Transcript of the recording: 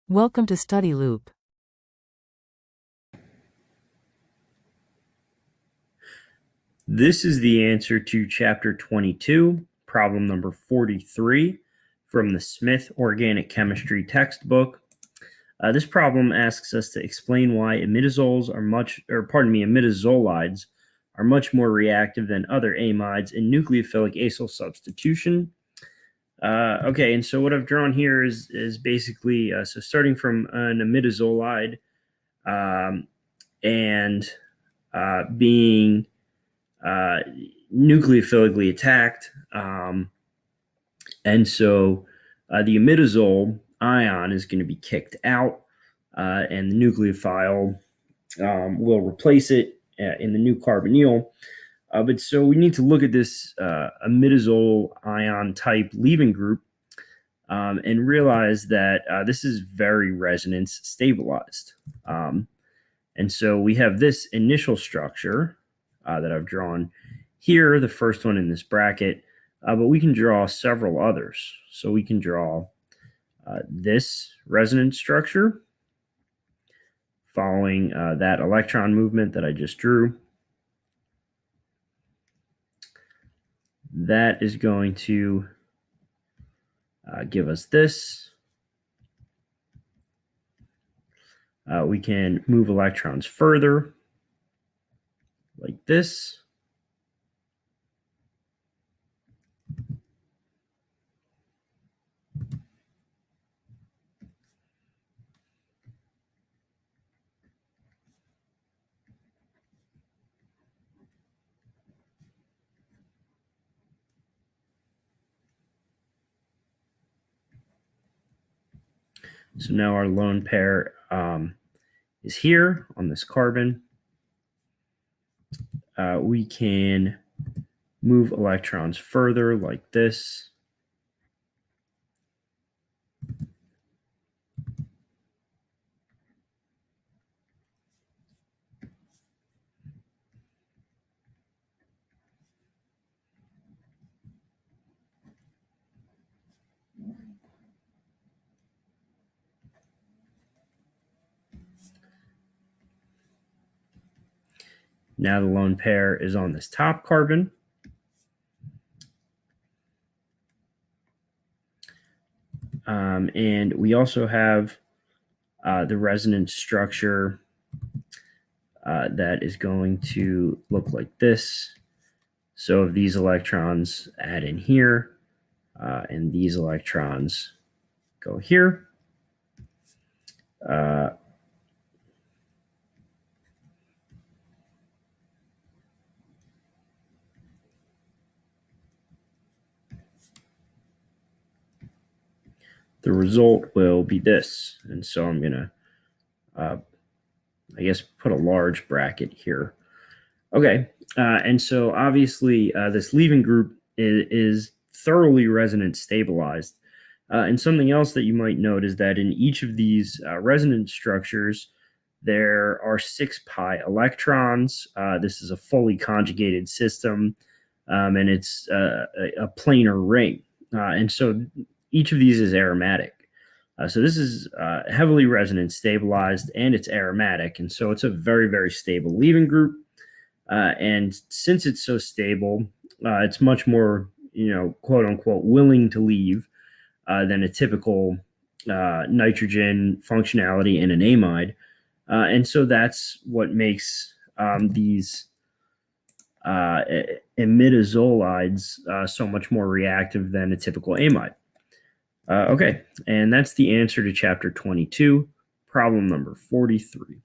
Welcome to Study Loop. This is the answer to Chapter 22, problem number 43 from the Smith Organic Chemistry textbook. This problem asks us to explain why imidazolides are much more reactive than other amides in nucleophilic acyl substitution. Okay, and so what I've drawn here is basically so starting from an imidazolide and being nucleophilically attacked, and so the imidazole ion is going to be kicked out, and the nucleophile will replace it in the new carbonyl. But so we need to look at this imidazole ion type leaving group and realize that this is very resonance stabilized. And so we have this initial structure that I've drawn here, the first one in this bracket, but we can draw several others. So we can draw this resonance structure following that electron movement that I just drew. That is going to give us this. We can move electrons further like this. So now our lone pair is here on this carbon. We can move electrons further like this. Now the lone pair is on this top carbon. And we also have the resonance structure that is going to look like this. So if these electrons add in here, and these electrons go here, the result will be this. And so I'm going to, I guess, put a large bracket here. Okay, and so obviously this leaving group is thoroughly resonance stabilized. And something else that you might note is that in each of these resonance structures, there are 6 pi electrons. This is a fully conjugated system, and it's a planar ring. And so each of these is aromatic. So this is heavily resonance stabilized, and it's aromatic. And so it's a very, very stable leaving group. And since it's so stable, it's much more, quote unquote, willing to leave than a typical nitrogen functionality in an amide. And so that's what makes these imidazolides so much more reactive than a typical amide. Okay, and that's the answer to chapter 22, problem number 43.